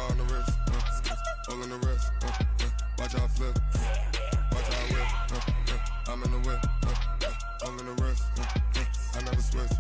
on the wrist, all in the wrist, watch how I flip, watch how I whip, I'm in the whip, all in the wrist, I never switch.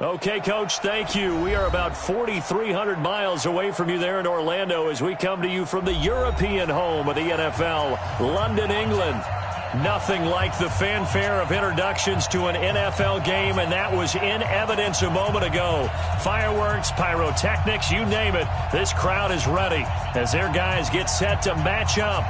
Okay, Coach, thank you. We are about 4,300 miles away from you there in Orlando as we come to you from the European home of the NFL, London, England. Nothing like the fanfare of introductions to an NFL game, and that was in evidence a moment ago. Fireworks, pyrotechnics, you name it. This crowd is ready as their guys get set to match up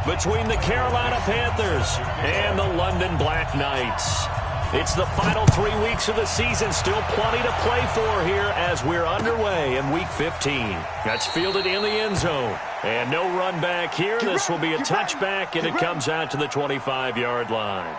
between the Carolina Panthers and the London Black Knights. It's the final 3 weeks of the season. Still plenty to play for here as we're underway in Week 15. That's fielded in the end zone. And no run back here. This will be a touchback, and it comes out to the 25-yard line.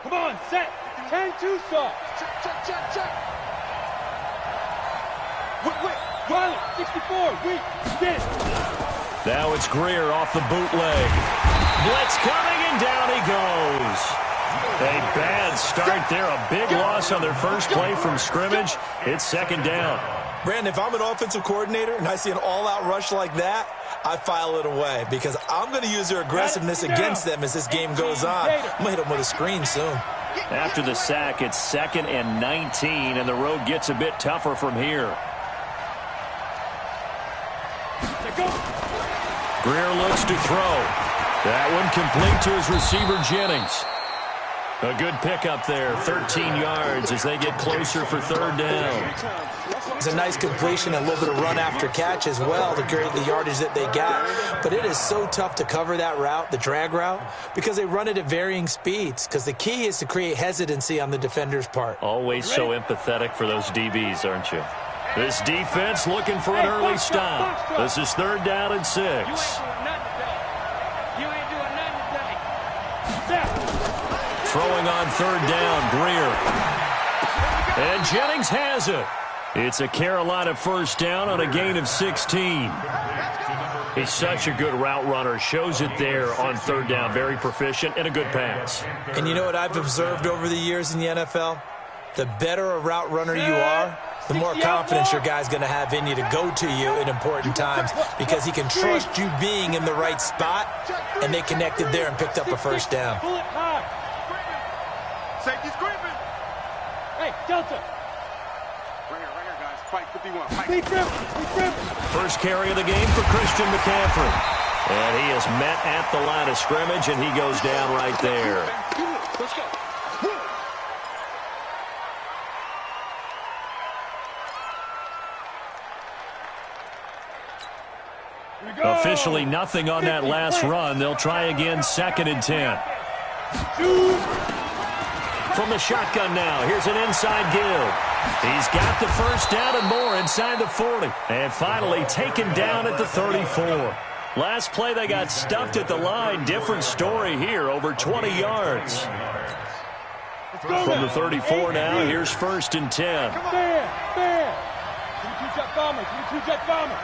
Come on, set. 10-2 soft. Check. Wait. Riley, 64. Weak. Get it. Now it's Greer off the bootleg. Blitz coming, and down he goes. A bad start there. A big loss on their first play from scrimmage. It's second down. Brandon, if I'm an offensive coordinator and I see an all-out rush like that, I file it away because I'm going to use their aggressiveness against them as this game goes on. I'm going to hit them with a screen soon. After the sack, it's 2nd and 19, and the road gets a bit tougher from here. Greer looks to throw. That one complete to his receiver, Jennings. A good pickup there, 13 yards as they get closer for third down. It's a nice completion, a little bit of run after catch as well to create the yardage that they got. But it is so tough to cover that route, the drag route, because they run it at varying speeds. Because the key is to create hesitancy on the defender's part. Always so empathetic for those DBs, aren't you? This defense looking for an early stop. This is third down and 6. Throwing on third down, Greer. And Jennings has it. It's a Carolina first down on a gain of 16. He's such a good route runner. Shows it there on third down. Very proficient and a good pass. And you know what I've observed over the years in the NFL? The better a route runner you are, the more confidence your guy's going to have in you to go to you in important times because he can trust you being in the right spot, and they connected there and picked up a first down. Safety's creeping. Hey, Delta. Right here, guys. Fight 51. First carry of the game for Christian McCaffrey. And he is met at the line of scrimmage, and he goes down right there. Let's go. Officially nothing on that last run. They'll try again, 2nd and 10. From the shotgun now, here's an inside give. He's got the first down and more inside the 40. And finally taken down at the 34. Last play they got stuffed at the line. Different story here, over 20 yards. From the 34 now, here's 1st and 10. Fair. 22-jet bomber.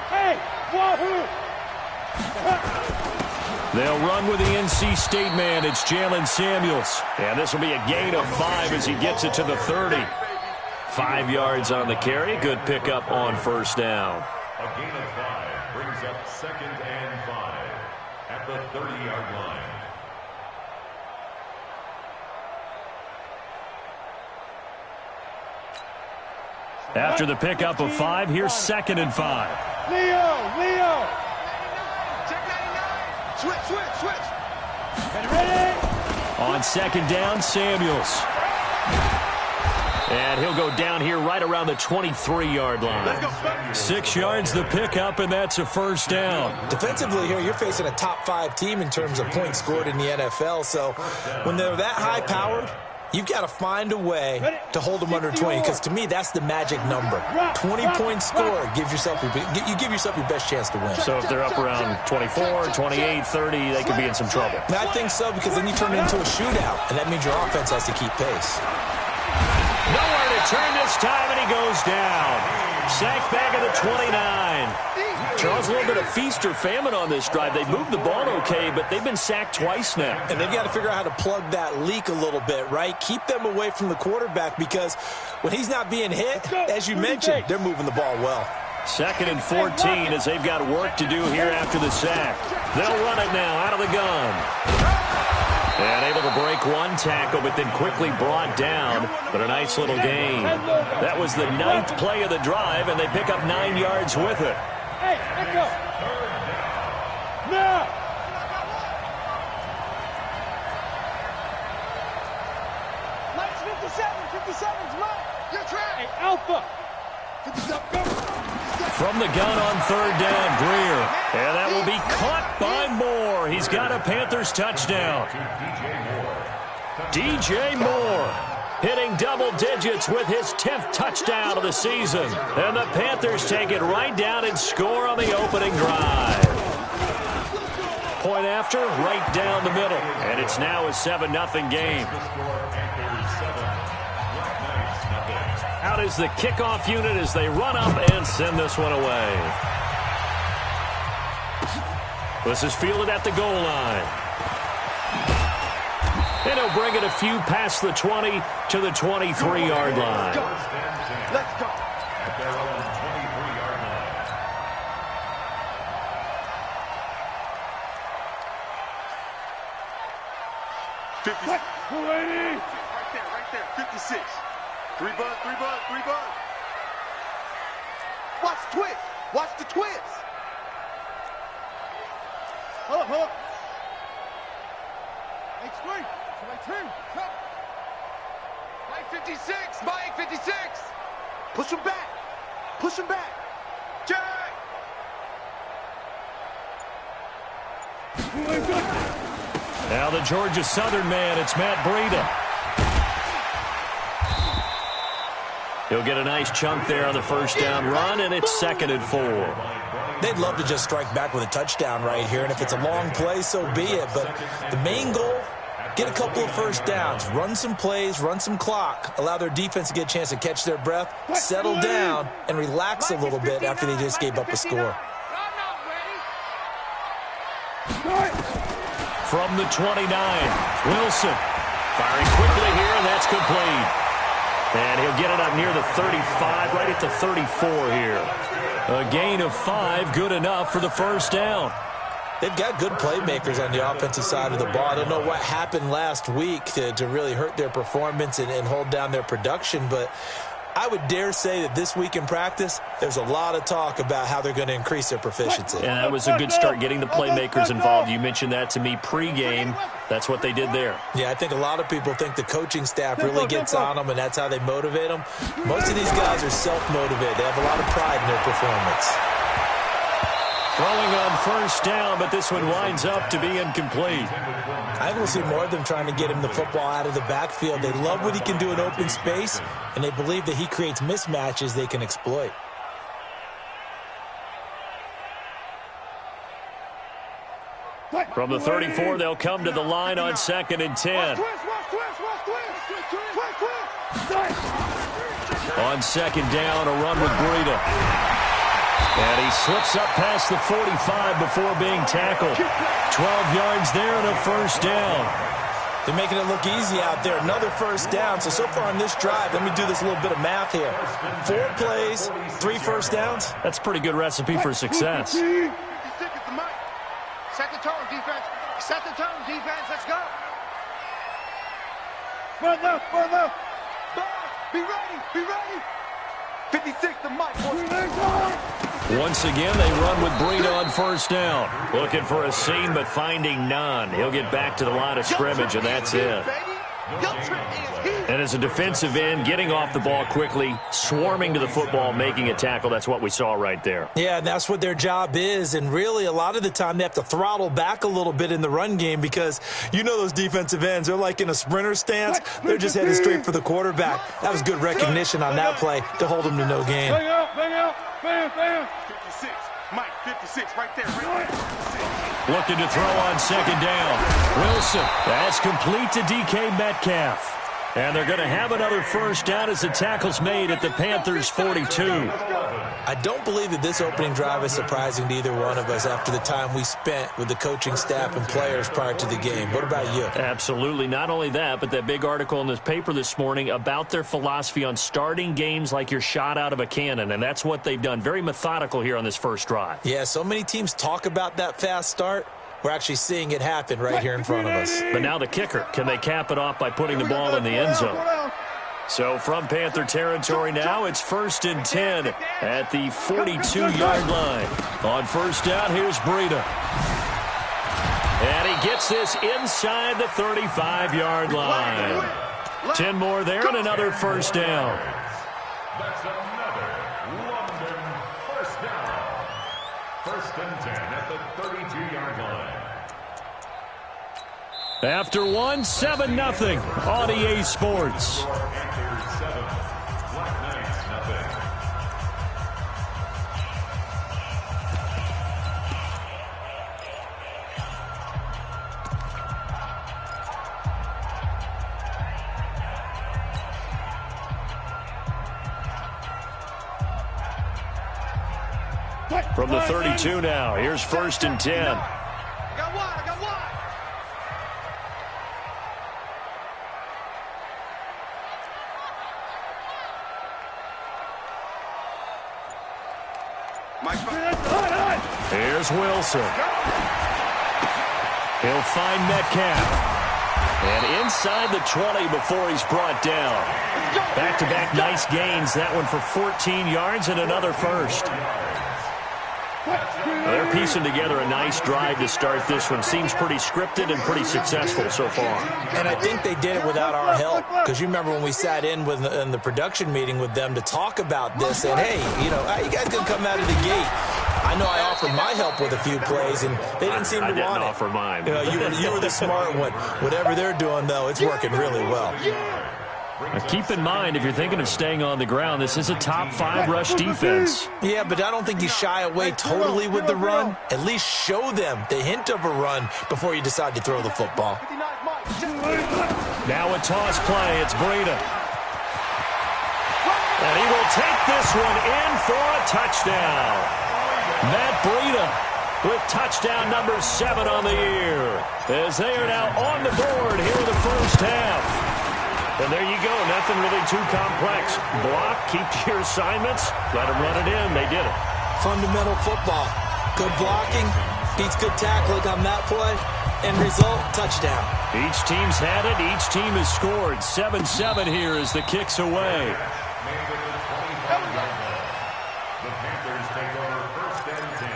Hey, wahoo! They'll run with the NC State man. It's Jalen Samuels. And this will be a gain of 5 as he gets it to the 30. 5 yards on the carry. Good pickup on first down. A gain of 5 brings up 2nd and 5 at the 30-yard line. After the pickup of 5, here's 2nd and 5. Leo. Check 99. Switch. Get ready. On 2nd down, Samuels. And he'll go down here right around the 23-yard line. 6 yards the pickup, and that's a 1st down. Defensively here, you're facing a top 5 team in terms of points scored in the NFL. So when they're that high-powered, you've got to find a way to hold them under 20, because to me, that's the magic number. 20 points scored, you give yourself your best chance to win. So if they're up around 24, 28, 30, they could be in some trouble. And I think so, because then you turn it into a shootout, and that means your offense has to keep pace. Nowhere to turn this time, and he goes down. Sacked back at the 29. Charles, a little bit of feast or famine on this drive. They moved the ball okay, but they've been sacked twice now. And they've got to figure out how to plug that leak a little bit, right? Keep them away from the quarterback, because when he's not being hit, as you mentioned, they're moving the ball well. 2nd and 14 as they've got work to do here after the sack. They'll run it now out of the gun. And able to break one tackle, but then quickly brought down. But a nice little gain. That was the 9th play of the drive, and they pick up 9 yards with it. Hey, let go. Now. Lights 57's mine. You're trying. Hey, Alpha. 57, go. From the gun on 3rd down, Greer. And that will be caught by Moore. He's got a Panthers touchdown. DJ Moore hitting double digits with his 10th touchdown of the season. And the Panthers take it right down and score on the opening drive. Point after, right down the middle. And it's now a 7-0 game. Out is the kickoff unit as they run up and send this one away. This is fielded at the goal line. And he'll bring it a few past the 20 to the 23-yard line. Let's go. They're on the 23-yard line. Right there. 56. 3 buds. Watch the twist. Hold up. Hey, swing. Mike 56. Push him back. Jack. Now the Georgia Southern man, it's Matt Breida. He'll get a nice chunk there on the 1st down run, and it's 2nd and 4. They'd love to just strike back with a touchdown right here, and if it's a long play, so be it. But the main goal, get a couple of 1st downs, run some plays, run some clock, allow their defense to get a chance to catch their breath, settle down, and relax a little bit after they just gave up a score. From the 29, Wilson firing quickly here, and that's complete. And he'll get it up near the 35, right at the 34 here. A gain of 5, good enough for the 1st down. They've got good playmakers on the offensive side of the ball. I don't know what happened last week to really hurt their performance and hold down their production, but I would dare say that this week in practice, there's a lot of talk about how they're going to increase their proficiency. And that was a good start, getting the playmakers involved. You mentioned that to me pregame. That's what they did there. Yeah, I think a lot of people think the coaching staff really gets on them, and that's how they motivate them. Most of these guys are self-motivated. They have a lot of pride in their performance. Throwing on 1st down, but this one winds up to be incomplete. I think we'll see more of them trying to get him the football out of the backfield. They love what he can do in open space, and they believe that he creates mismatches they can exploit. From the 34, they'll come to the line on 2nd and 10. On 2nd down, a run with Breida. And he slips up past the 45 before being tackled. 12 yards there and a 1st down. They're making it look easy out there. Another 1st down. So far on this drive, let me do this little bit of math here. 4 plays, 3 1st downs. That's a pretty good recipe for success. Set the tone, defense. Let's go. Run left. Be ready. 56 to Mike. Once again, they run with Breida on first down. Looking for a seam, but finding none. He'll get back to the line of scrimmage, and that's it. And as a defensive end, getting off the ball quickly, swarming to the football, making a tackle, that's what we saw right there. Yeah, and that's what their job is. And really, a lot of the time, they have to throttle back a little bit in the run game because you know those defensive ends, they're like in a sprinter stance. They're just headed straight for the quarterback. That was good recognition on that play to hold them to no gain. Bang out, bang out, bam, bam. 56, Mike, 56, right there, right there. Looking to throw on second down. Wilson, that's complete to DK Metcalf. And they're going to have another first down as the tackle's made at the Panthers' 42. I don't believe that this opening drive is surprising to either one of us after the time we spent with the coaching staff and players prior to the game. What about you? Absolutely. Not only that, but that big article in this paper this morning about their philosophy on starting games like you're shot out of a cannon, and that's what they've done. Very methodical here on this first drive. Yeah, so many teams talk about that fast start. We're actually seeing it happen right here in front of us. But now the kicker. Can they cap it off by putting the ball in the end zone? So from Panther territory now, it's 1st and 10 at the 42-yard line. On first down, here's Breida. And he gets this inside the 35-yard line. 10 more there and another first down. That's another London first down. 1st and 10 at the 32-yard line. After one, 7-0 on EA Sports. Panthers 7, Black Knights nothing. From the 32 now, here's 1st and 10. I got one, I got one. Here's Wilson. He'll find Metcalf. And inside the 20 before he's brought down. Back-to-back nice gains. That one for 14 yards and another first. They're piecing together a nice drive to start this one. Seems pretty scripted and pretty successful so far. And I think they did it without our help. Because you remember when we sat in the production meeting with them to talk about this, and hey, you know, how you guys gonna come out of the gate? I know I offered my help with a few plays, and they didn't seem to want it. I didn't offer mine. You know, you were the smart one. Whatever they're doing, though, it's working really well. Now keep in mind, if you're thinking of staying on the ground, this is a top 5 rush defense. Yeah, but I don't think you shy away totally with the run. At least show them the hint of a run before you decide to throw the football. Now a toss play. It's Breida. And he will take this one in for a touchdown. Matt Breida with touchdown number 7 on the year. As they are now on the board here in the first half. And there you go. Nothing really too complex. Block, keep to your assignments, let them run it in. They did it. Fundamental football. Good blocking, beats good tackling on that play, and result, touchdown. Each team's had it. Each team has scored. 7-7 here as the kick's away. The Panthers take over 1st and 10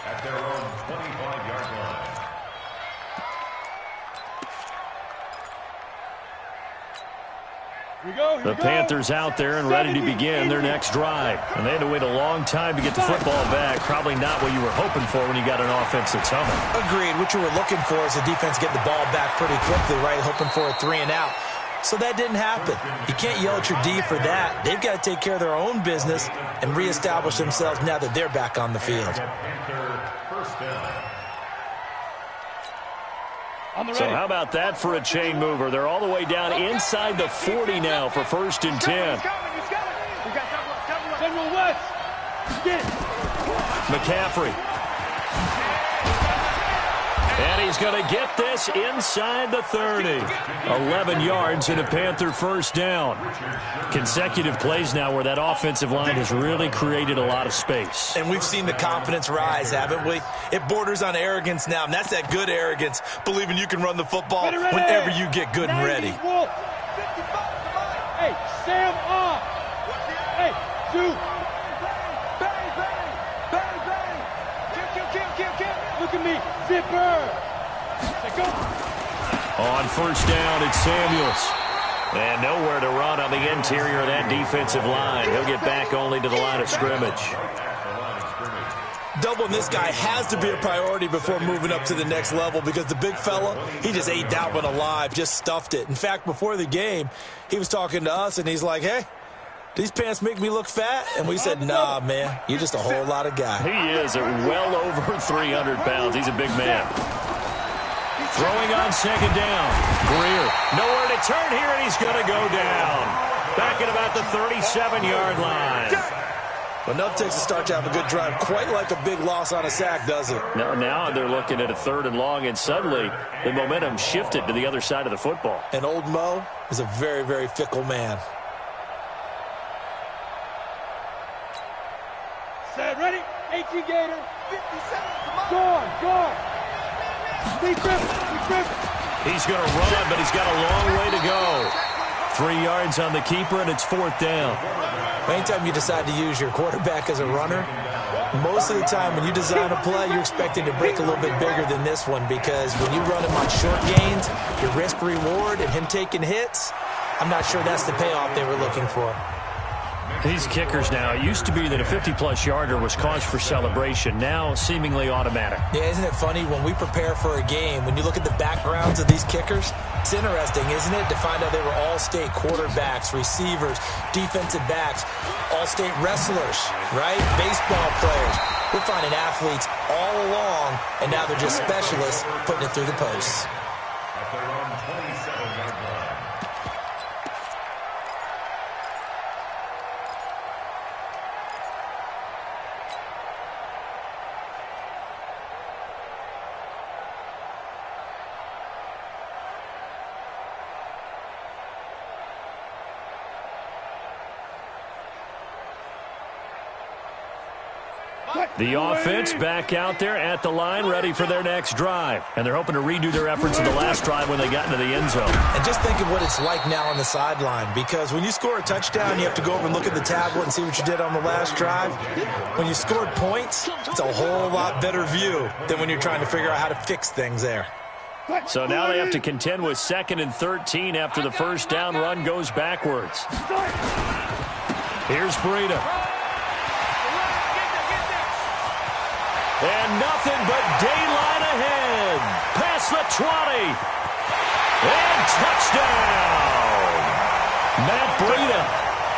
at their own 25-yard line. The Panthers out there and ready to begin their next drive. And they had to wait a long time to get the football back. Probably not what you were hoping for when you got an offense that's humming. Agreed. What you were looking for is the defense get the ball back pretty quickly, right? Hoping for a 3 and out. So that didn't happen. You can't yell at your D for that. They've got to take care of their own business and reestablish themselves now that they're back on the field. So how about that for a chain mover? They're all the way down inside the 40 now for 1st and 10. McCaffrey. And he's going to get this inside the 30. 11 yards and a Panther first down. Consecutive plays now where that offensive line has really created a lot of space. And we've seen the confidence rise, haven't we? It borders on arrogance now, and that's that good arrogance, believing you can run the football whenever you get good and ready. Hey, Sam off. Hey, Shoot. Bang, bang. Bang, bang. Kill. Look at me. Zipper. Go. On first down, it's Samuels. And nowhere to run on the interior of that defensive line. He'll get back only to the line of scrimmage. Doubling this guy has to be a priority before moving up to the next level because the big fella, he just ate that one alive, just stuffed it. In fact, before the game, he was talking to us, and he's like, hey, these pants make me look fat? And we said, nah, man, you're just a whole lot of guy. He is at well over 300 pounds. He's a big man. Throwing on second down. Greer, nowhere to turn here, and he's going to go down. Back at about the 37-yard line. But enough takes to start to have a good drive. Quite like a big loss on a sack, does it? Now they're looking at a 3rd and long, and suddenly the momentum shifted to the other side of the football. And old Mo is a very, very fickle man. Set, ready? 18 Gator. 57. Go. Be grip. He's going to run, but he's got a long way to go. 3 yards on the keeper, and it's 4th down. Anytime you decide to use your quarterback as a runner, most of the time when you design a play, you're expecting to break a little bit bigger than this one because when you run him on short gains, your risk-reward and him taking hits, I'm not sure that's the payoff they were looking for. These kickers now, it used to be that a 50-plus yarder was cause for celebration. Now, seemingly automatic. Yeah, isn't it funny? When we prepare for a game, when you look at the backgrounds of these kickers, it's interesting, isn't it, to find out they were all-state quarterbacks, receivers, defensive backs, all-state wrestlers, right? Baseball players. We're finding athletes all along, and now they're just specialists putting it through the posts. At their own 27-yard line. The offense back out there at the line, ready for their next drive. And they're hoping to redo their efforts in the last drive when they got into the end zone. And just think of what it's like now on the sideline, because when you score a touchdown, you have to go over and look at the tablet and see what you did on the last drive. When you scored points, it's a whole lot better view than when you're trying to figure out how to fix things there. So now they have to contend with 2nd and 13 after the first down run goes backwards. Here's Breida. And nothing but daylight ahead. Past the 20. And touchdown. Matt Breida,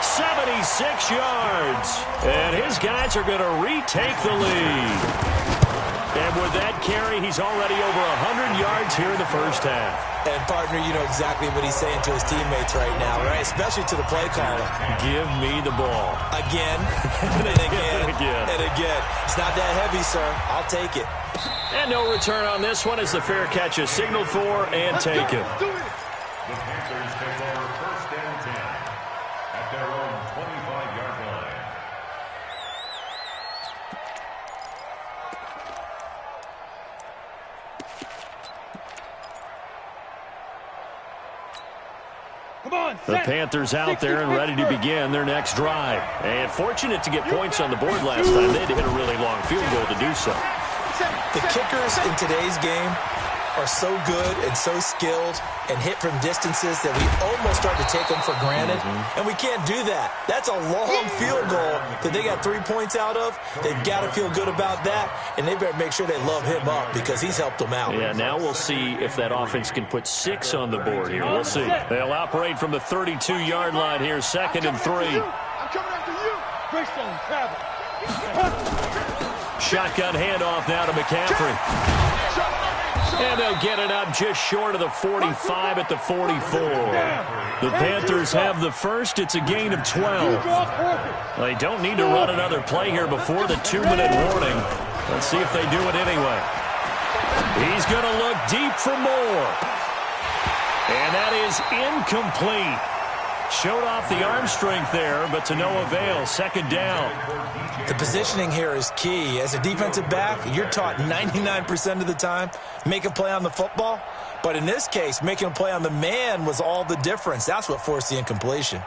76 yards. And his guys are going to retake the lead. And with that carry, he's already over 100 yards here in the first half. And, partner, you know exactly what he's saying to his teammates right now, right? Especially to the play caller. Give me the ball. Again, and again, and again. It's not that heavy, sir. I'll take it. And no return on this one as the fair catch is signaled for and taken. The Panthers take over 1st and 10 at their own 25-yard line. The Panthers out there and ready to begin their next drive. And fortunate to get points on the board last time. They had to hit a really long field goal to do so. The kickers in today's game are so good and so skilled and hit from distances that we almost start to take them for granted. And we can't do that. That's a long field goal that they got 3 points out of. They've got to feel good about that, and they better make sure they love him up because he's helped them out. Yeah, now we'll see if that offense can put 6 on the board here. We'll see. They'll operate from the 32-yard line here, 2nd and 3. I'm coming after you. Greystone, travel. Shotgun handoff now to McCaffrey. And they'll get it up just short of the 45 at the 44. The Panthers have the first. It's a gain of 12. They don't need to run another play here before the 2-minute warning. Let's see if they do it anyway. He's going to look deep for more. And that is incomplete. Showed off the arm strength there, but to no avail. 2nd down. The positioning here is key. As a defensive back, you're taught 99% of the time, make a play on the football. But in this case, making a play on the man was all the difference. That's what forced the incompletion.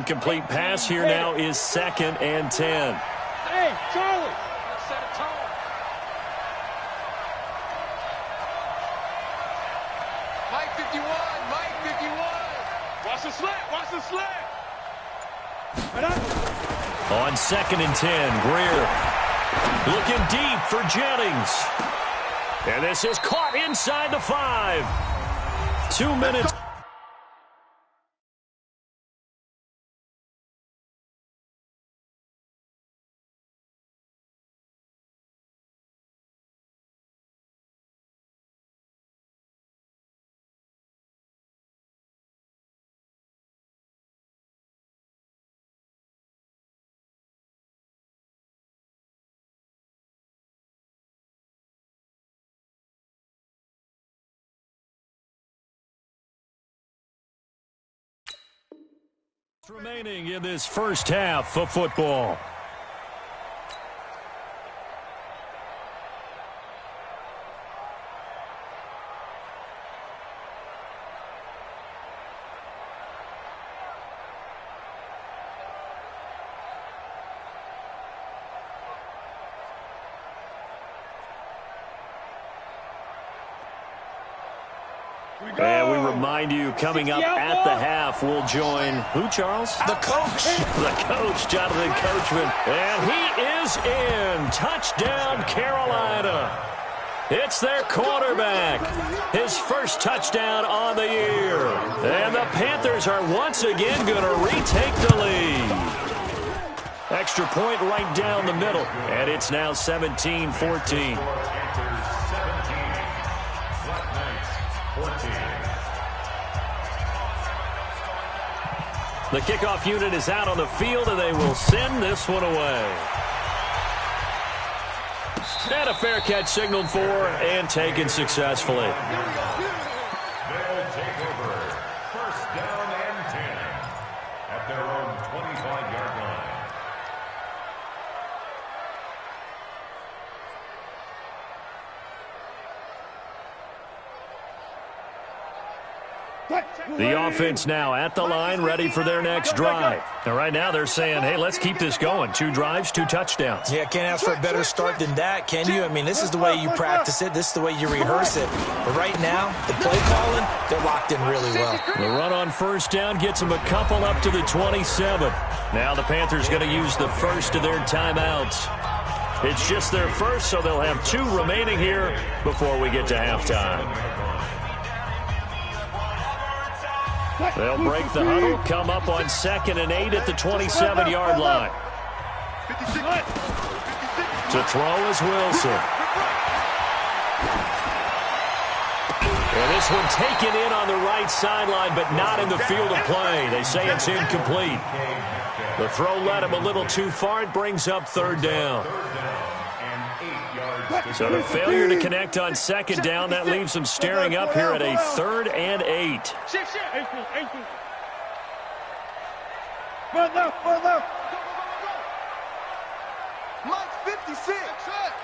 incomplete pass here now is 2nd and 10. Hey, Charlie. Set a tone. Mike 51. Mike 51. Watch the slant. Watch the slant. On 2nd and 10, Greer looking deep for Jennings. And this is caught inside the 5. 2 minutes. Remaining in this first half of football. And we remind you, coming up at the half, we'll join who, Charles? The coach. The coach, Jonathan Coachman. And he is in. Touchdown, Carolina. It's their quarterback. His first touchdown on the year. And the Panthers are once again going to retake the lead. Extra point right down the middle. And it's now 17-14. The kickoff unit is out on the field, and they will send this one away. And a fair catch signaled for and taken successfully. They'll take over. First down and 10 at their own 25-yard line. The offense now at the line, ready for their next drive. And right now they're saying, hey, let's keep this going. 2 drives, 2 touchdowns. Yeah, can't ask for a better start than that, can you? I mean, this is the way you practice it. This is the way you rehearse it. But right now, the play calling, they're locked in really well. The run on first down gets them a couple up to the 27. Now the Panthers going to use the first of their timeouts. It's just their first, so they'll have 2 remaining here before we get to halftime. They'll break the huddle, come up on 2nd and 8 at the 27-yard line. To throw is Wilson. And this one taken in on the right sideline, but not in the field of play. They say it's incomplete. The throw led him a little too far. It brings up 3rd down. So the failure to connect on 2nd down, that leaves them staring up here at a 3rd and 8. Mike's 56.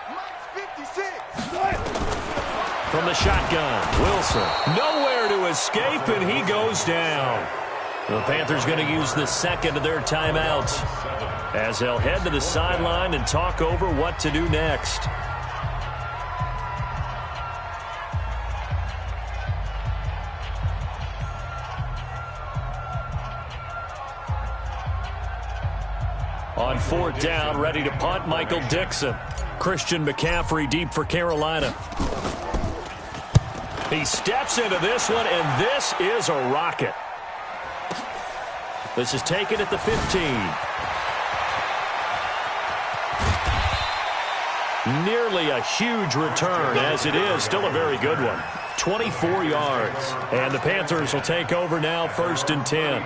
Mike's 56. From the shotgun, Wilson. Nowhere to escape, and he goes down. The Panthers going to use the second of their timeouts as they'll head to the sideline and talk over what to do next. On 4th down, ready to punt, Michael Dixon. Christian McCaffrey deep for Carolina. He steps into this one, and this is a rocket. This is taken at the 15. Nearly a huge return, as it is still a very good one. 24 yards. And the Panthers will take over now, 1st and 10.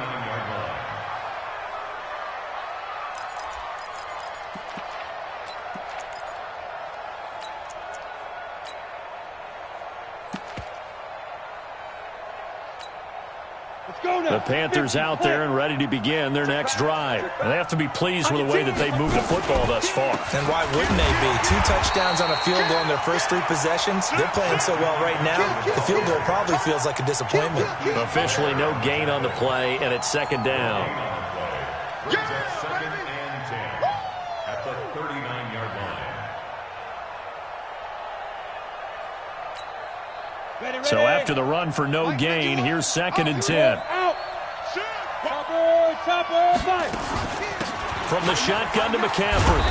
The Panthers out there and ready to begin their next drive. And they have to be pleased with the way that they've moved the football thus far. And why wouldn't they be? 2 touchdowns on a field goal in their first 3 possessions. They're playing so well right now, the field goal probably feels like a disappointment. Officially no gain on the play, and it's 2nd down. 39-yard line. So after the run for no gain, here's 2nd and 10. From the shotgun to McCaffrey.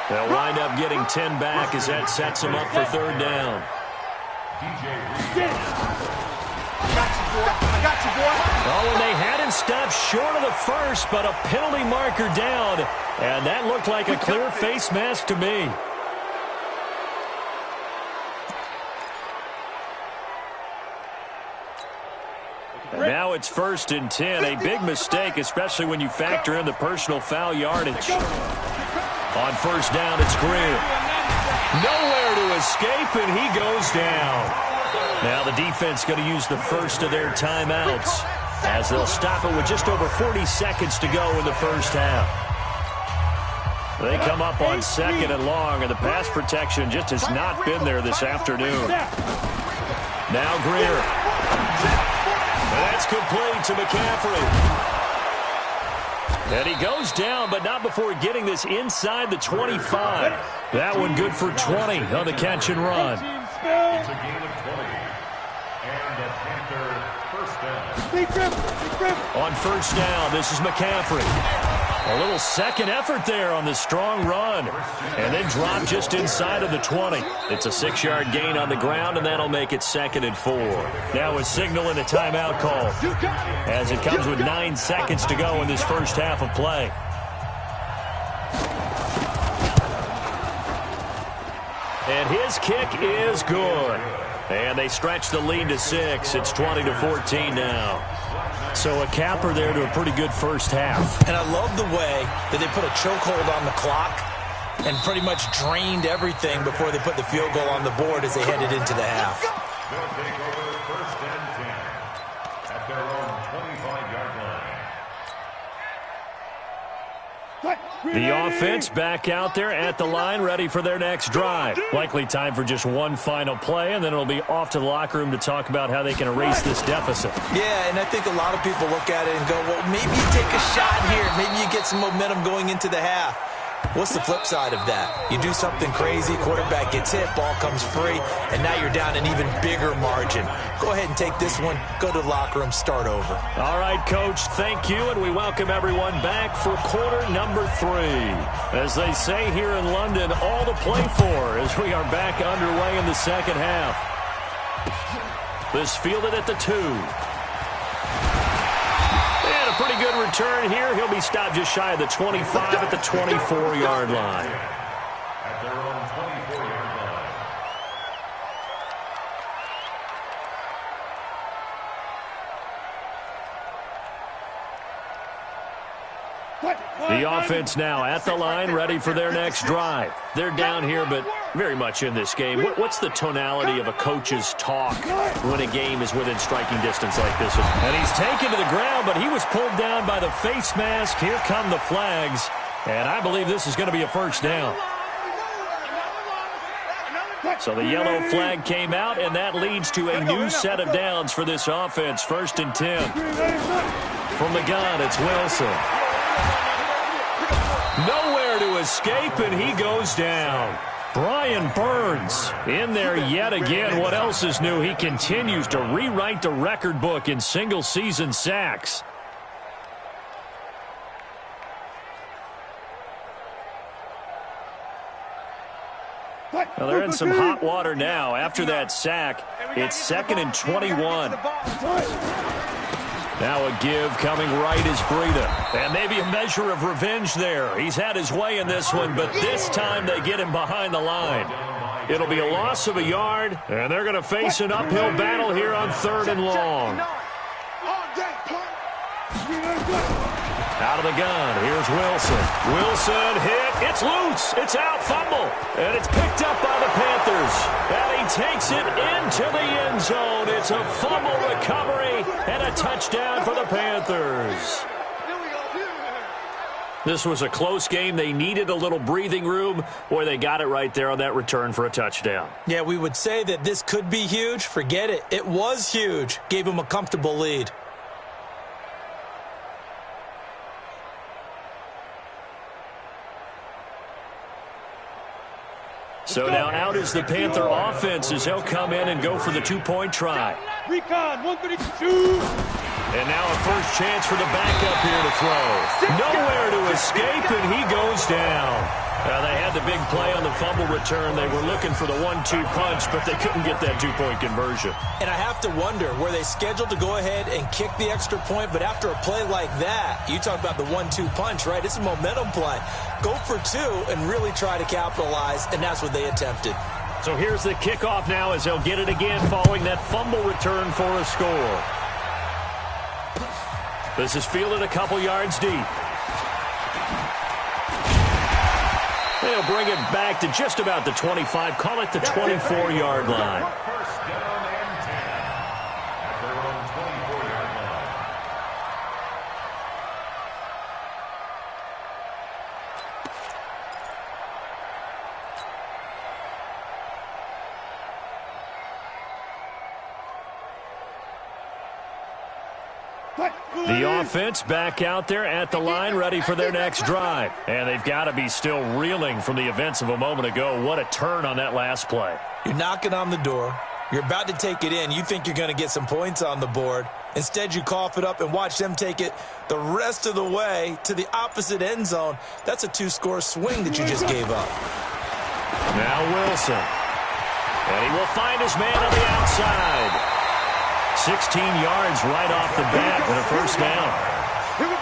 They'll wind up getting 10 back as that sets them up for 3rd down. Oh, and they had him stopped short of the first, but a penalty marker down. And that looked like a clear face mask to me. And now it's 1st and 10. A big mistake, especially when you factor in the personal foul yardage. On 1st down, it's Greer. Nowhere to escape, and he goes down. Now the defense going to use the first of their timeouts as they'll stop it with just over 40 seconds to go in the first half. They come up on 2nd and long, and the pass protection just has not been there this afternoon. Now Greer. That's complete to McCaffrey. And he goes down, but not before getting this inside the 25. That one good for 20 on the catch and run. It's a gain of 20. And the Panther first down. On 1st down, this is McCaffrey. A little second effort there on the strong run. And then drop just inside of the 20. It's a 6-yard gain on the ground, and that'll make it 2nd and 4. Now a signal and a timeout call as it comes with 9 seconds to go in this first half of play. And his kick is good. And they stretch the lead to 6. It's 20-14 now. So a capper there to a pretty good first half. And I love the way that they put a chokehold on the clock and pretty much drained everything before they put the field goal on the board as they headed into the half. They'll take over 1st and 10 at their own 25-yard line. The offense back out there at the line, ready for their next drive. Likely time for just one final play, and then it'll be off to the locker room to talk about how they can erase this deficit. Yeah, and I think a lot of people look at it and go, well, maybe you take a shot here. Maybe you get some momentum going into the half. What's the flip side of that? You do something crazy, quarterback gets hit, ball comes free, and now you're down an even bigger margin. Go ahead and take this one, go to the locker room, start over. All right, Coach, thank you, and we welcome everyone back for quarter number 3. As they say here in London, all to play for as we are back underway in the second half. This fielded at the 2. And a pretty good return here. He'll be stopped just shy of the 25 at the 24-yard line. At their own 24-yard line. The offense now at the line, ready for their next drive. They're down here, but very much in this game. What's the tonality of a coach's talk when a game is within striking distance like this? And he's taken to the ground, but he was pulled down by the face mask. Here come the flags, and I believe this is going to be a first down. So the yellow flag came out, and that leads to a new set of downs for this offense. 1st and 10. From the gun, it's Wilson. Nowhere to escape, and he goes down. Brian Burns in there yet again. What else is new? He continues to rewrite the record book in single-season sacks. Well, they're in some hot water now. After that sack, it's 2nd and 21. Now a give coming right is Breida. And maybe a measure of revenge there. He's had his way in this one, but this time they get him behind the line. It'll be a loss of a yard, and they're going to face an uphill battle here on 3rd and long. Out of the gun, here's Wilson. Wilson hit, it's loose, it's out, fumble, and it's picked up by the Panthers. And he takes it into the end zone. It's a fumble recovery and a touchdown for the Panthers. This was a close game. They needed a little breathing room. Boy, they got it right there on that return for a touchdown. Yeah, we would say that this could be huge. Forget it. It was huge. Gave him a comfortable lead. So now out is the Panther offense as they'll come in and go for the two-point try. Recon, 132. And now a first chance for the backup here to throw. Nowhere to escape, and he goes down. They had the big play on the fumble return. They were looking for the 1-2 punch, but they couldn't get that two-point conversion. And I have to wonder, were they scheduled to go ahead and kick the extra point? But after a play like that, you talk about the 1-2 punch, right? It's a momentum play. Go for two and really try to capitalize, and that's what they attempted. So here's the kickoff now as they'll get it again following that fumble return for a score. This is fielded a couple yards deep. They'll bring it back to just about the 25. Call it the 24-yard line. First down and 10 at their own 24-yard line. The offense back out there at the line, ready for their next drive. And they've got to be still reeling from the events of a moment ago. What a turn on that last play. You're knocking on the door. You're about to take it in. You think you're going to get some points on the board. Instead, you cough it up and watch them take it the rest of the way to the opposite end zone. That's a two-score swing that you just gave up. Now Wilson. And he will find his man on the outside. 16 yards right off the bat and a first down.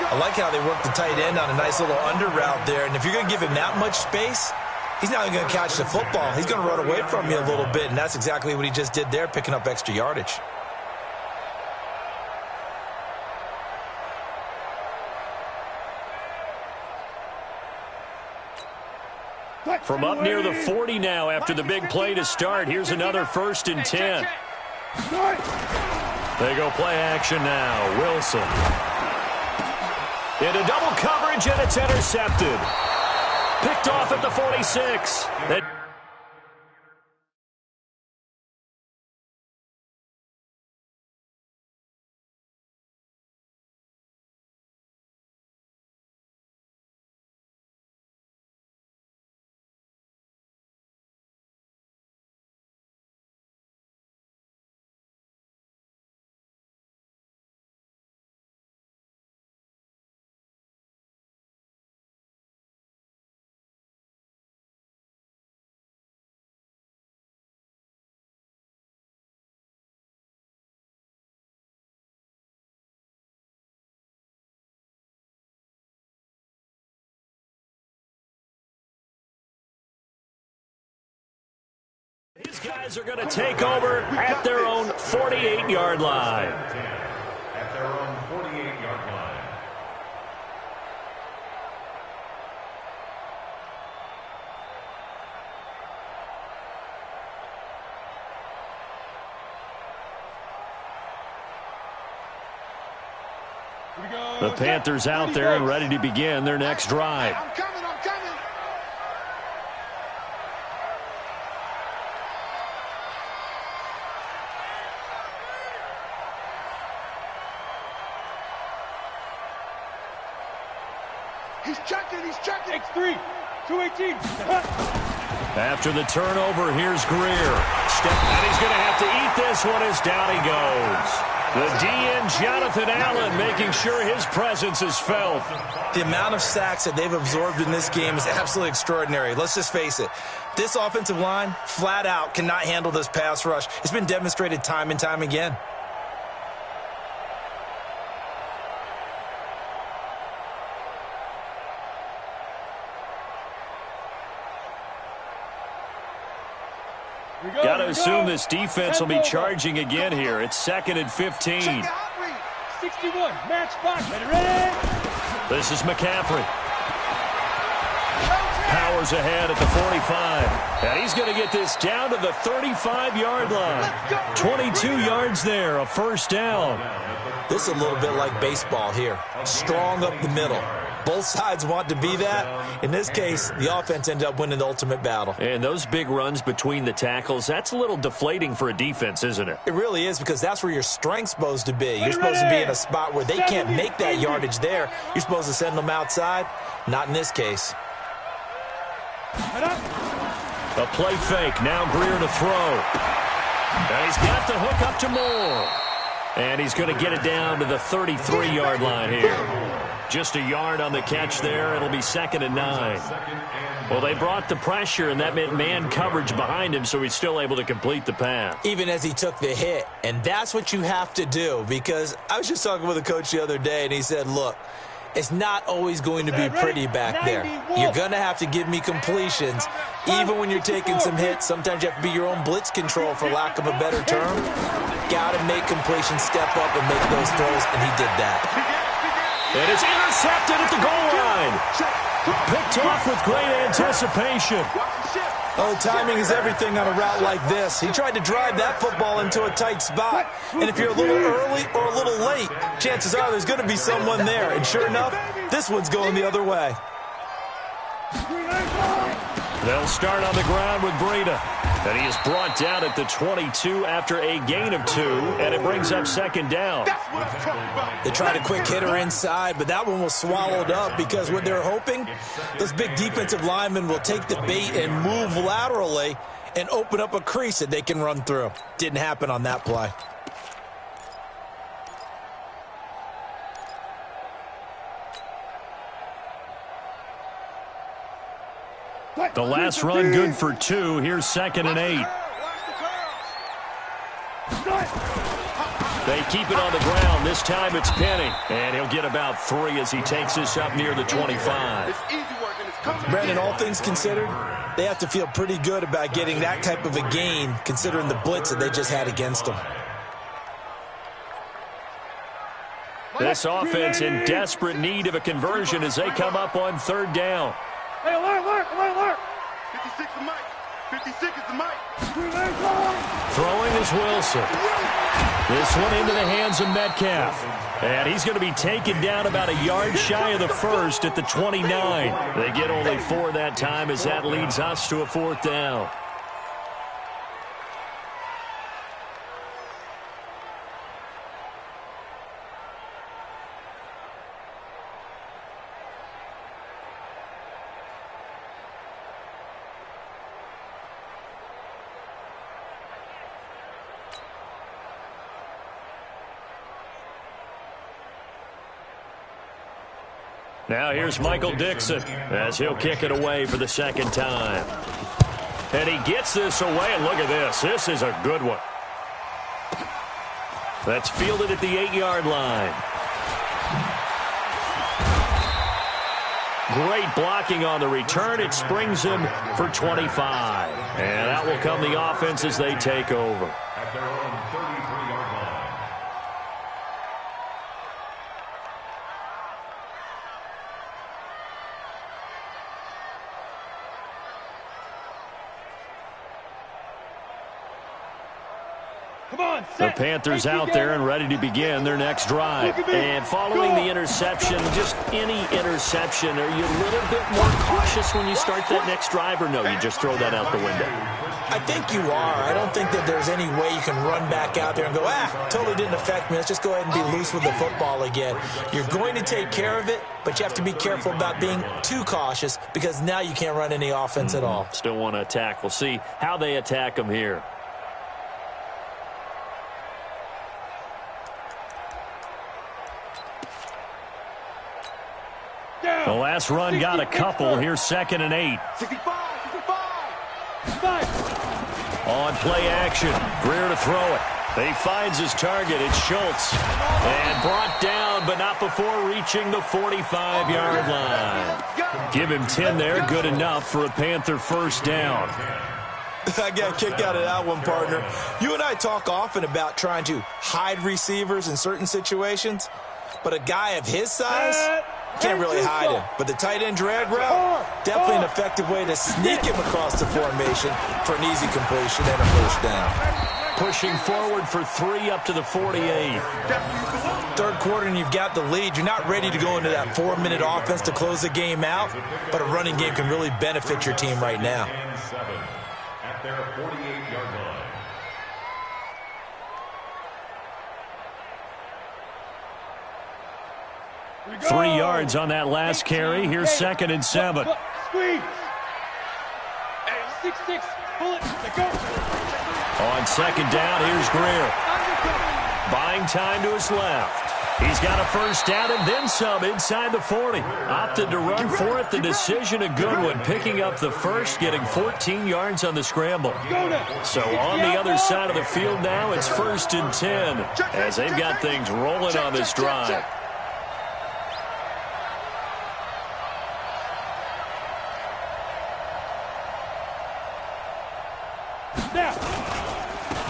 I like how they work the tight end on a nice little under route there. And if you're going to give him that much space, he's not even going to catch the football. He's going to run away from you a little bit, and that's exactly what he just did there, picking up extra yardage. From up near the 40 now after the big play to start. Here's another 1st and 10. They go play action now. Wilson. Into double coverage, and it's intercepted. Picked off at the 46. These guys are going to take over at their own 48-yard line. At their own 48-yard line. The Panthers out there and ready to begin their next drive. I'm coming. He's checking. X3, 218. After the turnover, here's Greer. And he's going to have to eat this one as down he goes. The DN, Jonathan Allen, making sure his presence is felt. The amount of sacks that they've absorbed in this game is absolutely extraordinary. Let's just face it. This offensive line, flat out, cannot handle this pass rush. It's been demonstrated time and time again. Got to assume this defense will be charging again here. It's 2nd and 15. 61, match box. Ready? This is McCaffrey. Powers ahead at the 45. And he's going to get this down to the 35-yard line. 22 yards there, a first down. This is a little bit like baseball here. Strong up the middle. Both sides want to be that. In this case, the offense ended up winning the ultimate battle. And those big runs between the tackles, that's a little deflating for a defense, isn't it? It really is, because that's where your strength's supposed to be. You're supposed to be in a spot where they can't make that yardage there. You're supposed to send them outside. Not in this case. A play fake. Now Greer to throw. And he's got the hook up to Moore. And he's going to get it down to the 33-yard line here. Just a yard on the catch there. It'll be 2nd and 9. Well, they brought the pressure, and that meant man coverage behind him, so he's still able to complete the pass. Even as he took the hit. And that's what you have to do, because I was just talking with a coach the other day, and he said, look, it's not always going to be pretty back there. You're going to have to give me completions. Even when you're taking some hits, sometimes you have to be your own blitz control, for lack of a better term. Got to make completions, step up, and make those throws, and he did that. And it's intercepted at the goal line. Picked off with great anticipation. Oh, timing is everything on a route like this. He tried to drive that football into a tight spot. And if you're a little early or a little late, chances are there's going to be someone there. And sure enough, this one's going the other way. They'll start on the ground with Breida. And he is brought down at the 22 after a gain of 2, and it brings up 2nd down. They tried a quick hitter inside, but that one was swallowed up because what they're hoping, those big defensive linemen will take the bait and move laterally and open up a crease that they can run through. Didn't happen on that play. The last run good for 2. Here's 2nd and 8. They keep it on the ground. This time it's Penny. And he'll get about 3 as he takes this up near the 25. Brandon, all things considered, they have to feel pretty good about getting that type of a gain, considering the blitz that they just had against them. This offense in desperate need of a conversion as they come up on 3rd down. Hey, alert! 56 is Mike. 56 is the Mike. Throwing is Wilson. This one into the hands of Metcalf. And he's going to be taken down about a yard shy of the 1st at the 29. They get only 4 that time as that leads us to a 4th down. Now here's Michael Dixon as he'll kick it away for the 2nd time. And he gets this away, and look at this. This is a good one. That's fielded at the 8-yard line. Great blocking on the return. It springs him for 25. And out will come the offense as they take over. At their own 33-yard line. The Panthers out there and ready to begin their next drive. And following the interception, just any interception, are you a little bit more cautious when you start that next drive, or no, you just throw that out the window? I think you are. I don't think that there's any way you can run back out there and go, totally didn't affect me. Let's just go ahead and be loose with the football again. You're going to take care of it, but you have to be careful about being too cautious because now you can't run any offense at all. Still want to attack. We'll see how they attack them here. The last run got a couple. Here's 2nd and 8. 65. On play action. Greer to throw it. He finds his target. It's Schultz. And brought down, but not before reaching the 45-yard line. Give him 10 there. Good enough for a Panther 1st down. I got a kick out of that one, partner. You and I talk often about trying to hide receivers in certain situations, but a guy of his size can't really hide him. But the tight end drag route, definitely an effective way to sneak him across the formation for an easy completion and a 1st down. Pushing forward for 3 up to the 48. 3rd quarter and you've got the lead. You're not ready to go into that 4-minute offense to close the game out, but a running game can really benefit your team right now. And 7 at their 48-yard line. 3 yards on that last carry. Here's 2nd and 7. Squeeze. 6-6. Pull it. Go. On second down, here's Greer. Buying time to his left. He's got a first down and then some inside the 40. Opted to run for it. The decision a good one. Picking up the first, getting 14 yards on the scramble. So on the other side of the field now, it's 1st and 10 as they've got things rolling on this drive.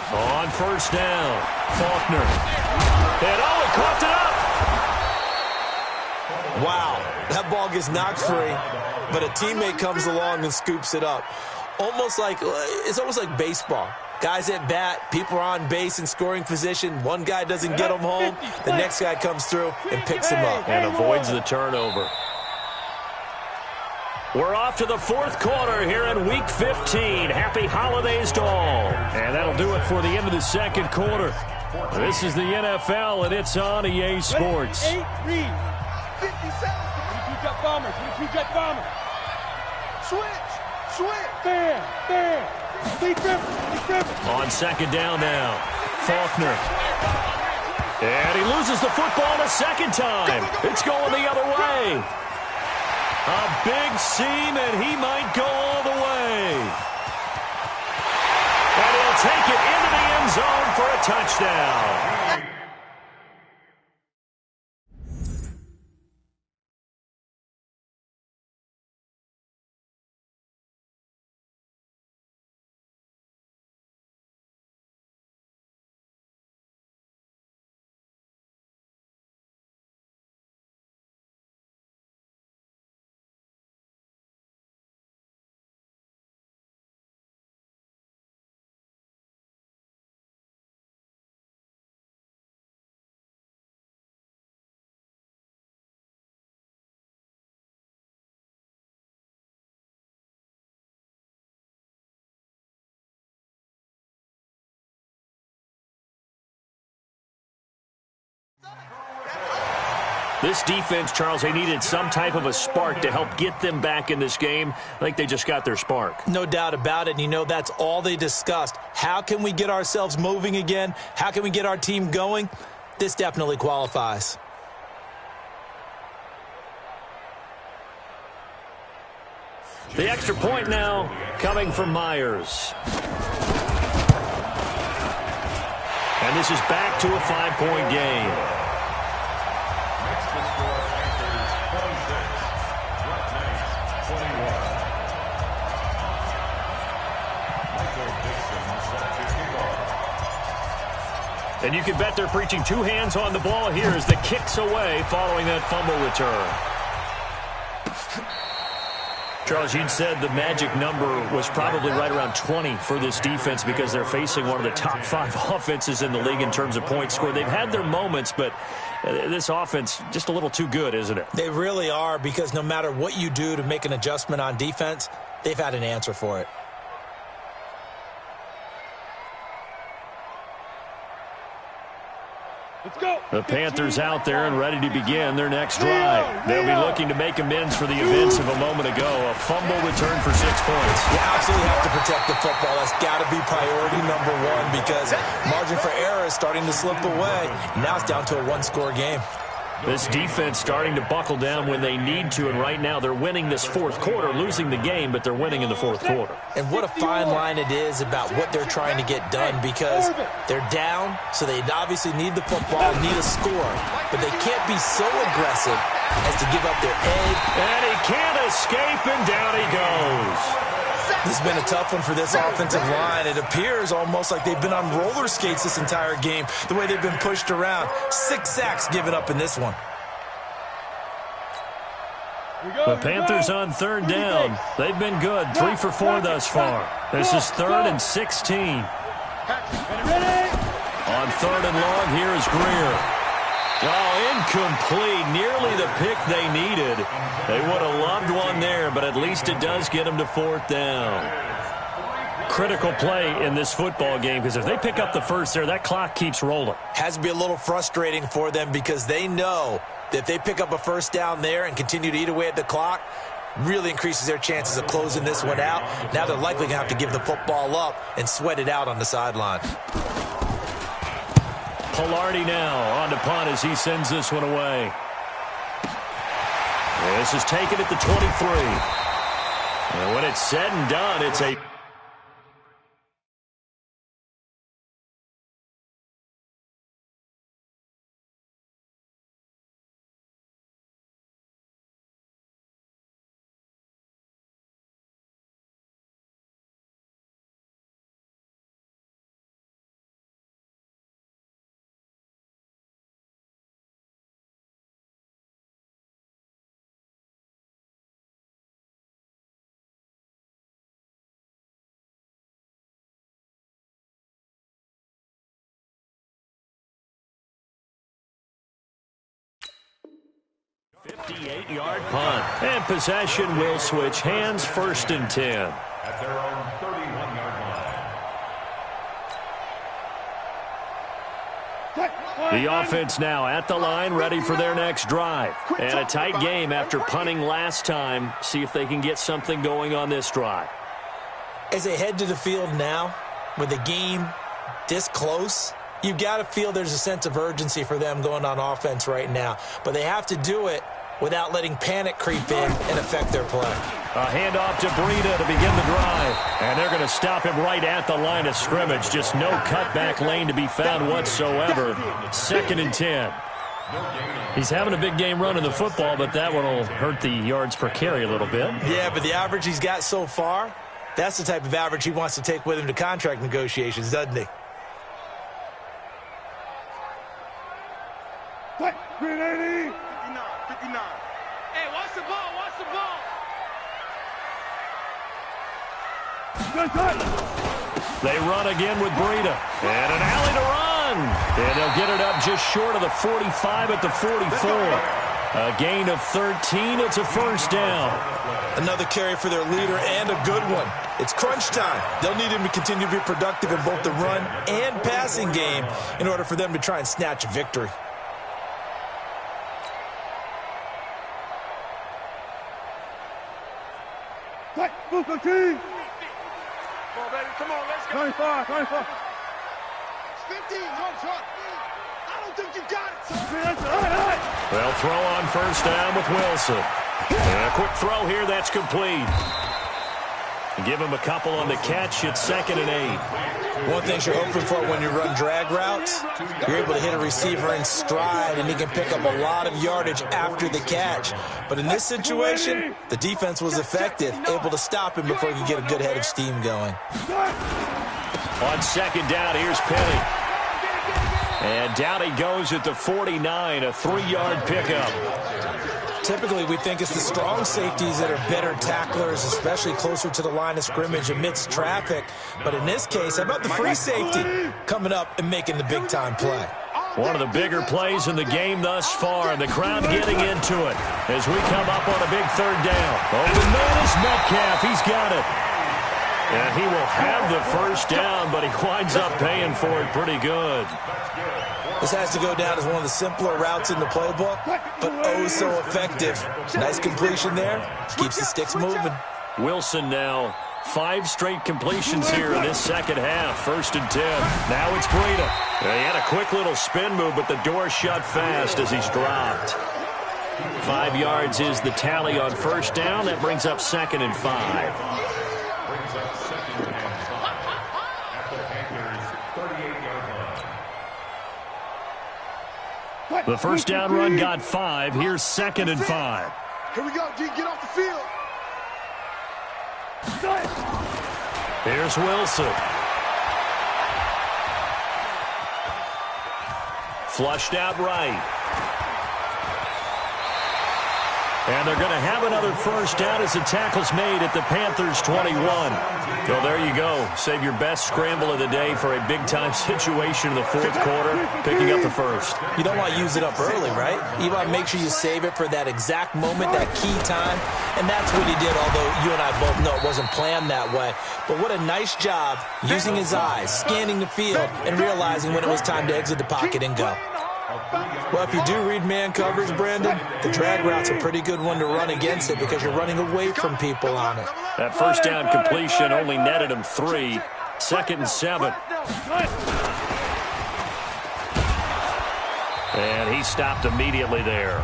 On first down, Faulkner. And he caught it up. Wow, that ball gets knocked free, but a teammate comes along and scoops it up. It's almost like baseball. Guys at bat, people are on base in scoring position. One guy doesn't get them home. The next guy comes through and picks him up. And avoids the turnover. We're off to the 4th quarter here in Week 15. Happy holidays to all. And that'll do it for the end of the 2nd quarter. This is the NFL, and it's on EA Sports. 8, read. 57. 22-jet bomber. 22-jet bomber. Switch. Bam. On second down now, Faulkner. And he loses the football a second time. It's going the other way. A big seam, and he might go all the way. And he'll take it into the end zone for a touchdown. This defense, Charles, they needed some type of a spark to help get them back in this game. I think they just got their spark. No doubt about it. And you know, that's all they discussed. How can we get ourselves moving again? How can we get our team going? This definitely qualifies. The extra point now coming from Myers. And this is back to a 5-point game. And you can bet they're preaching 2 hands on the ball here as the kick's away following that fumble return. Charles, you'd said the magic number was probably right around 20 for this defense because they're facing one of the top 5 offenses in the league in terms of points scored. They've had their moments, but this offense just a little too good, isn't it? They really are, because no matter what you do to make an adjustment on defense, they've had an answer for it. The Panthers out there and ready to begin their next drive. They'll be looking to make amends for the events of a moment ago. A fumble return for 6 points. You absolutely have to protect the football. That's got to be priority number 1 because margin for error is starting to slip away. Now it's down to a 1-score game. This defense starting to buckle down when they need to, and right now they're winning this 4th quarter, losing the game, but they're winning in the 4th quarter. And what a fine line it is about what they're trying to get done, because they're down, so they obviously need the football, need a score, but they can't be so aggressive as to give up their egg. And he can't escape, and down he goes. This has been a tough one for this offensive line. It appears almost like they've been on roller skates this entire game, the way they've been pushed around. 6 sacks given up in this one. The Panthers on 3rd down. They've been good. 3 for 4 thus far. This is 3rd and 16. On 3rd and long, here is Greer. Oh, incomplete. Nearly the pick they needed. They would have loved one there, but at least it does get them to 4th down. Critical play in this football game, because if they pick up the first there, that clock keeps rolling. Has to be a little frustrating for them because they know that if they pick up a first down there and continue to eat away at the clock, really increases their chances of closing this one out. Now they're likely going to have to give the football up and sweat it out on the sideline. Palardy now on to punt as he sends this one away. This is taken at the 23. And when it's said and done, it's a... ...58-yard punt. And possession will switch hands, 1st and 10. At their own 31-yard line. The offense now at the line, ready for their next drive. And a tight game after punting last time. See if they can get something going on this drive. As they head to the field now, with the game this close, you've got to feel there's a sense of urgency for them going on offense right now. But they have to do it without letting panic creep in and affect their play. A handoff to Breida to begin the drive. And they're going to stop him right at the line of scrimmage. Just no cutback lane to be found whatsoever. 2nd and 10. He's having a big game running the football, but that one will hurt the yards per carry a little bit. Yeah, but the average he's got so far, that's the type of average he wants to take with him to contract negotiations, doesn't he? Green 80. 59. Hey, watch the ball, watch the ball. They run again with Breida. And an alley to run. And they'll get it up just short of the 45 at the 44. A gain of 13. It's a 1st down. Another carry for their leader and a good one. It's crunch time. They'll need him to continue to be productive in both the run and passing game in order for them to try and snatch a victory. Buka team. Come on, baby. Come on, let's go. 25. 15. I don't think you got it, son. They'll throw on 1st down with Wilson. And a quick throw here. That's complete. Give him a couple on the catch. It's 2nd and 8. One thing you're hoping for when you run drag routes, you're able to hit a receiver in stride, and he can pick up a lot of yardage after the catch. But in this situation, the defense was effective, able to stop him before he could get a good head of steam going. On 2nd down, here's Penny. And down he goes at the 49, a 3-yard pickup. Typically, we think it's the strong safeties that are better tacklers, especially closer to the line of scrimmage amidst traffic. But in this case, how about the free safety coming up and making the big-time play? One of the bigger plays in the game thus far, and the crowd getting into it as we come up on a big 3rd down. Open man is Metcalf. He's got it. And he will have the 1st down, but he winds up paying for it pretty good. This has to go down as one of the simpler routes in the playbook, but oh so effective. Nice completion there. Keeps the sticks moving. Wilson now. 5 straight completions here in this 2nd half. 1st and 10. Now it's Breida. He had a quick little spin move, but the door shut fast as he's dropped. 5 yards is the tally on 1st down. That brings up 2nd and 5. The 1st down run got 5. Here's 2nd and 5. Here we go, G. Get off the field. Here's Wilson. Flushed out right. And they're going to have another 1st down as the tackle's made at the Panthers' 21. So there you go. Save your best scramble of the day for a big-time situation in the 4th quarter, picking up the 1st. You don't want to use it up early, right? You want to make sure you save it for that exact moment, that key time. And that's what he did, although you and I both know it wasn't planned that way. But what a nice job using his eyes, scanning the field, and realizing when it was time to exit the pocket and go. Well, if you do read man coverage, Brandon, the drag route's a pretty good one to run against it because you're running away from people on it. That first down completion only netted him 3. 2nd and 7. And he stopped immediately there.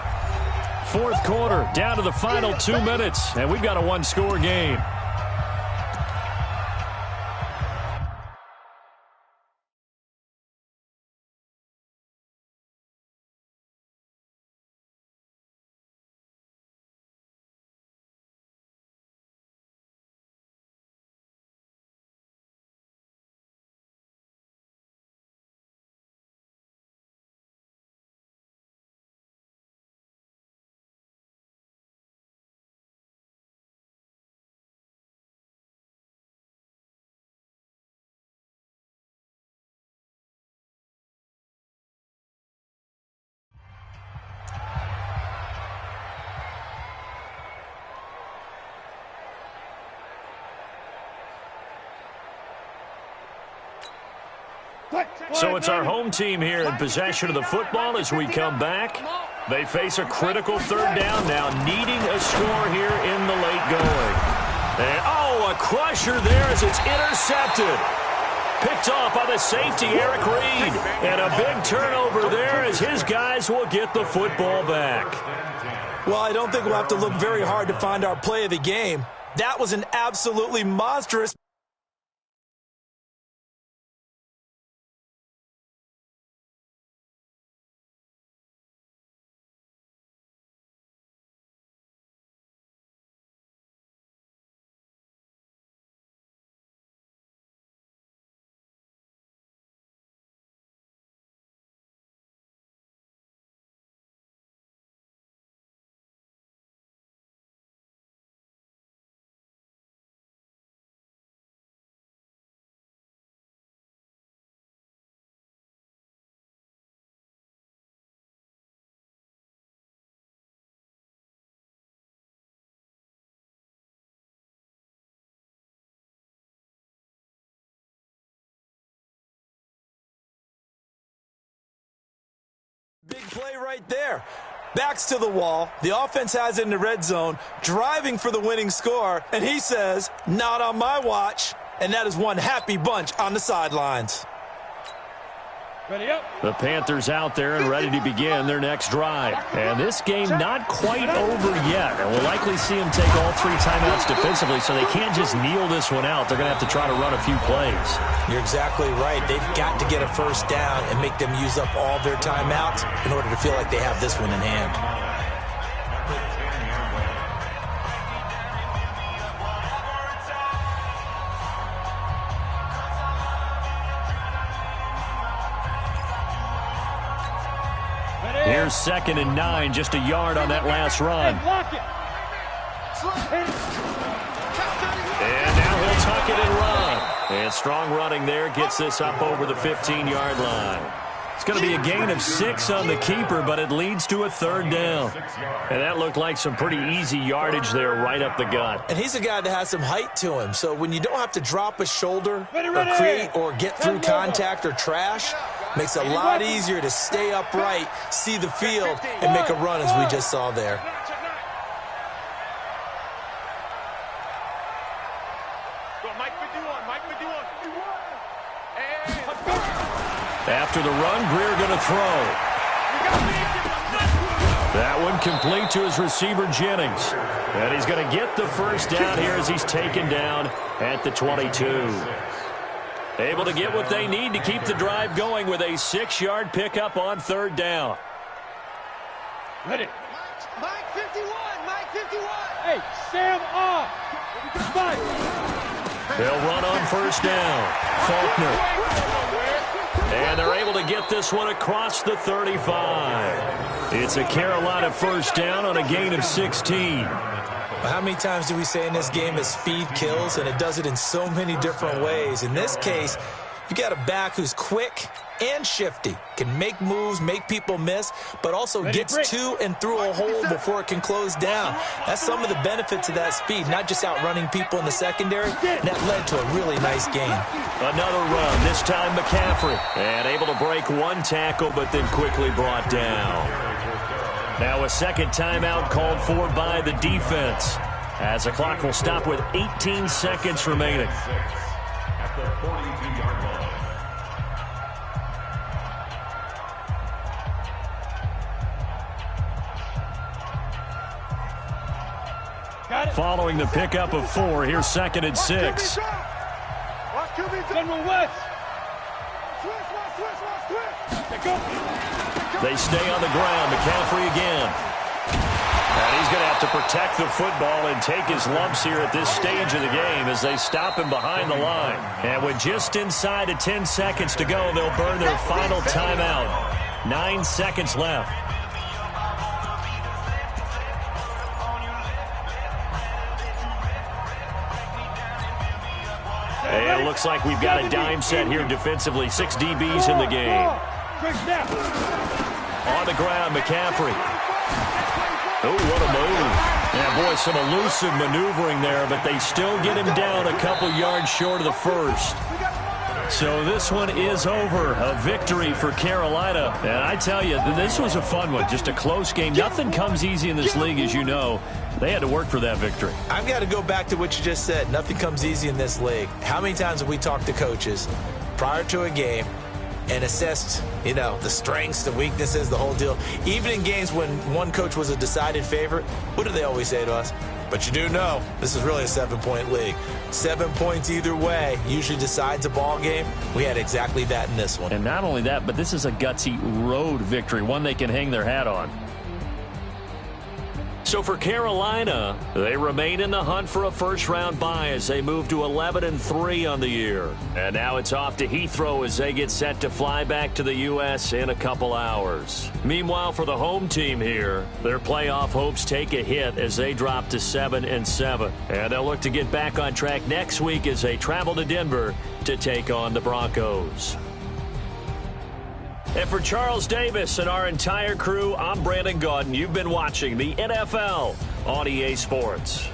4th quarter, down to the final 2 minutes, and we've got a one-score game. So it's our home team here in possession of the football as we come back. They face a critical 3rd down now, needing a score here in the late going. And, a crusher there as it's intercepted. Picked off by the safety, Eric Reed. And a big turnover there as his guys will get the football back. Well, I don't think we'll have to look very hard to find our play of the game. That was an absolutely monstrous. Big play right there. Backs to the wall. The offense has it in the red zone, driving for the winning score, and he says, not on my watch. And that is one happy bunch on the sidelines. The Panthers out there and ready to begin their next drive. And this game not quite over yet. And we'll likely see them take all 3 timeouts defensively, so they can't just kneel this one out. They're going to have to try to run a few plays. You're exactly right. They've got to get a first down and make them use up all their timeouts in order to feel like they have this one in hand. Here's 2nd and 9, just a yard on that last run. And now he'll tuck it and run. And strong running there gets this up over the 15-yard line. It's going to be a gain of 6 on the keeper, but it leads to a 3rd down. And that looked like some pretty easy yardage there right up the gut. And he's a guy that has some height to him, so when you don't have to drop a shoulder or create or get through contact or trash, makes it a lot easier to stay upright, see the field, and make a run as we just saw there. After the run, Greer going to throw. That one complete to his receiver, Jennings. And he's going to get the first down here as he's taken down at the 22. Able to get what they need to keep the drive going with a 6-yard pickup on 3rd down. Ready. Mike 51, Mike 51. Hey, Sam off. They'll run on first down. Faulkner. And they're able to get this one across the 35. It's a Carolina first down on a gain of 16. How many times do we say in this game that speed kills, and it does it in so many different ways? In this case, You got a back who's quick and shifty, can make moves, make people miss, but also gets to and through a hole before it can close down. That's some of the benefits of that speed, not just outrunning people in the secondary. And that led to a really nice game. Another run, this time McCaffrey. And able to break one tackle, but then quickly brought down. Now a second timeout called for by the defense, as the clock will stop with 18 seconds remaining. At the 42-yard line. Following the pickup of 4, here's 2nd and 6. They stay on the ground. McCaffrey again. And he's going to have to protect the football and take his lumps here at this stage of the game as they stop him behind the line. And with just inside of 10 seconds to go, they'll burn their final timeout. 9 seconds left. And it looks like we've got a dime set here defensively. 6 DBs in the game. On the ground, McCaffrey. Oh, what a move. Yeah, boy, some elusive maneuvering there, but they still get him down a couple yards short of the first. So this one is over. A victory for Carolina. And I tell you, this was a fun one. Just a close game. Nothing comes easy in this league, as you know. They had to work for that victory. I've got to go back to what you just said. Nothing comes easy in this league. How many times have we talked to coaches prior to a game and assessed, the strengths, the weaknesses, the whole deal? Even in games when one coach was a decided favorite, what do they always say to us? But you do know this is really a 7-point league. 7 points either way usually decides a ball game. We had exactly that in this one. And not only that, but this is a gutsy road victory, one they can hang their hat on. So for Carolina, they remain in the hunt for a first-round bye as they move to 11-3 on the year. And now it's off to Heathrow as they get set to fly back to the U.S. in a couple hours. Meanwhile, for the home team here, their playoff hopes take a hit as they drop to 7-7. And they'll look to get back on track next week as they travel to Denver to take on the Broncos. And for Charles Davis and our entire crew, I'm Brandon Gaudin. You've been watching the NFL on EA Sports.